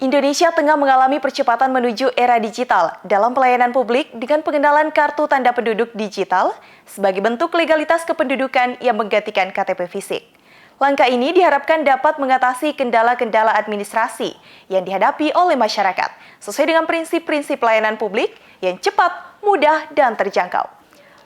Indonesia tengah mengalami percepatan menuju era digital dalam pelayanan publik dengan pengenalan kartu tanda penduduk digital sebagai bentuk legalitas kependudukan yang menggantikan KTP fisik. Langkah ini diharapkan dapat mengatasi kendala-kendala administrasi yang dihadapi oleh masyarakat sesuai dengan prinsip-prinsip pelayanan publik yang cepat, mudah, dan terjangkau.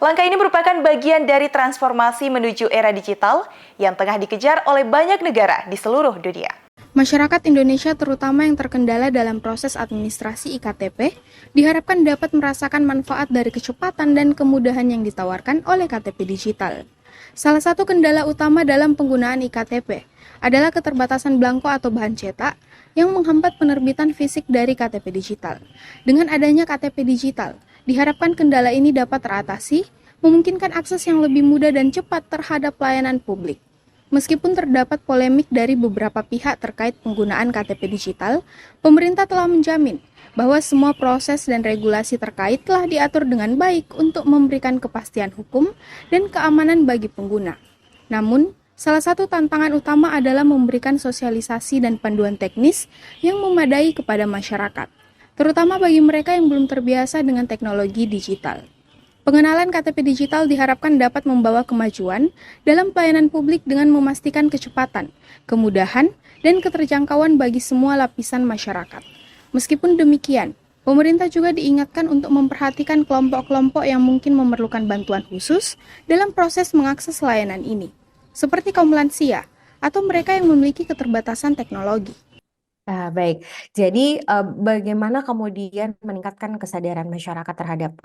Langkah ini merupakan bagian dari transformasi menuju era digital yang tengah dikejar oleh banyak negara di seluruh dunia. Masyarakat Indonesia terutama yang terkendala dalam proses administrasi iktp diharapkan dapat merasakan manfaat dari kecepatan dan kemudahan yang ditawarkan oleh KTP digital. Salah satu kendala utama dalam penggunaan iktp adalah keterbatasan belangko atau bahan cetak yang menghambat penerbitan fisik dari KTP digital. Dengan adanya KTP digital, diharapkan kendala ini dapat teratasi, memungkinkan akses yang lebih mudah dan cepat terhadap pelayanan publik. Meskipun terdapat polemik dari beberapa pihak terkait penggunaan KTP digital, pemerintah telah menjamin bahwa semua proses dan regulasi terkait telah diatur dengan baik untuk memberikan kepastian hukum dan keamanan bagi pengguna. Namun, salah satu tantangan utama adalah memberikan sosialisasi dan panduan teknis yang memadai kepada masyarakat, terutama bagi mereka yang belum terbiasa dengan teknologi digital. Pengenalan KTP digital diharapkan dapat membawa kemajuan dalam pelayanan publik dengan memastikan kecepatan, kemudahan, dan keterjangkauan bagi semua lapisan masyarakat. Meskipun demikian, pemerintah juga diingatkan untuk memperhatikan kelompok-kelompok yang mungkin memerlukan bantuan khusus dalam proses mengakses layanan ini, seperti kaum lansia atau mereka yang memiliki keterbatasan teknologi. Baik. Jadi, bagaimana kemudian meningkatkan kesadaran masyarakat terhadap,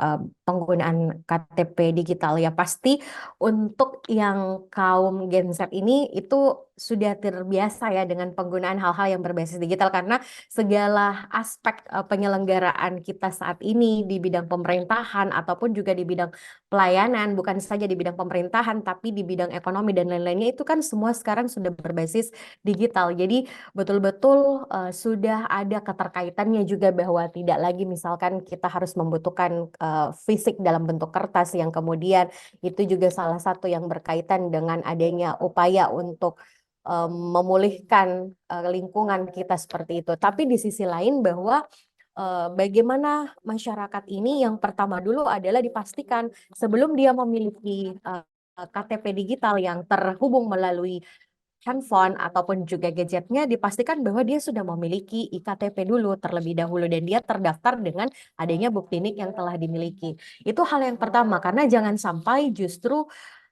penggunaan KTP digital? Ya pasti untuk yang kaum Gen Z ini itu sudah terbiasa ya dengan penggunaan hal-hal yang berbasis digital karena segala aspek, penyelenggaraan kita saat ini di bidang pemerintahan ataupun juga di bidang pelayanan, bukan saja di bidang pemerintahan tapi di bidang ekonomi dan lain-lainnya itu kan semua sekarang sudah berbasis digital. Jadi betul-betul sudah ada keterkaitannya juga bahwa tidak lagi misalkan kita harus membutuhkan fisik dalam bentuk kertas yang kemudian itu juga salah satu yang berkaitan dengan adanya upaya untuk memulihkan lingkungan kita seperti itu. Tapi di sisi lain bahwa bagaimana masyarakat ini yang pertama dulu adalah dipastikan sebelum dia memiliki KTP digital yang terhubung melalui handphone ataupun juga gadgetnya dipastikan bahwa dia sudah memiliki iktp dulu terlebih dahulu dan dia terdaftar dengan adanya bukti NIK yang telah dimiliki. Itu hal yang pertama karena jangan sampai justru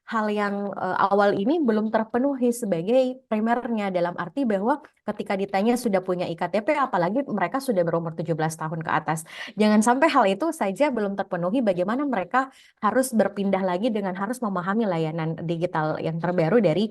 hal yang awal ini belum terpenuhi sebagai primernya dalam arti bahwa ketika ditanya sudah punya iktp apalagi mereka sudah berumur 17 tahun ke atas. Jangan sampai hal itu saja belum terpenuhi bagaimana mereka harus berpindah lagi dengan harus memahami layanan digital yang terbaru dari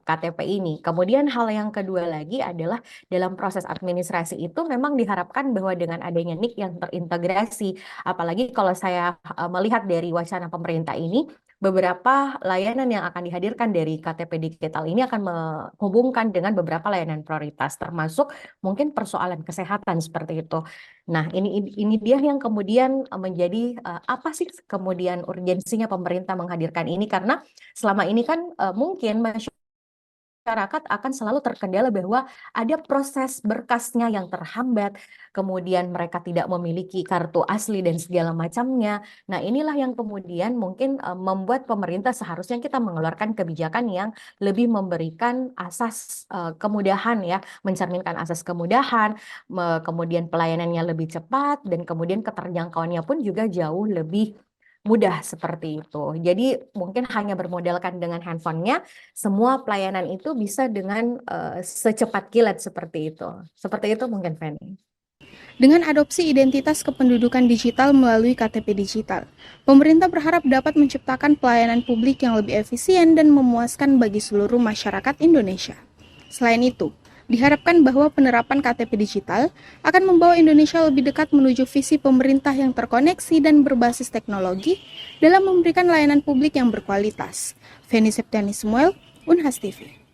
KTP ini. Kemudian hal yang kedua lagi adalah dalam proses administrasi itu memang diharapkan bahwa dengan adanya NIK yang terintegrasi, apalagi kalau saya melihat dari wacana pemerintah ini, beberapa layanan yang akan dihadirkan dari KTP digital ini akan menghubungkan dengan beberapa layanan prioritas, termasuk mungkin persoalan kesehatan seperti itu. Nah, ini dia yang kemudian menjadi apa sih kemudian urgensinya pemerintah menghadirkan ini karena selama ini kan mungkin masyarakat akan selalu terkendala bahwa ada proses berkasnya yang terhambat, kemudian mereka tidak memiliki kartu asli dan segala macamnya. Nah, inilah yang kemudian mungkin membuat pemerintah seharusnya kita mengeluarkan kebijakan yang lebih memberikan asas kemudahan ya, mencerminkan asas kemudahan, kemudian pelayanannya lebih cepat dan kemudian keterjangkauannya pun juga jauh lebih mudah seperti itu. Jadi mungkin hanya bermodalkan dengan handphonenya, semua pelayanan itu bisa dengan secepat kilat seperti itu. Seperti itu mungkin Fanny. Dengan adopsi identitas kependudukan digital melalui KTP digital, pemerintah berharap dapat menciptakan pelayanan publik yang lebih efisien dan memuaskan bagi seluruh masyarakat Indonesia. Selain itu, diharapkan bahwa penerapan KTP digital akan membawa Indonesia lebih dekat menuju visi pemerintah yang terkoneksi dan berbasis teknologi dalam memberikan layanan publik yang berkualitas. Feni Septiani Samuel, Unhas TV.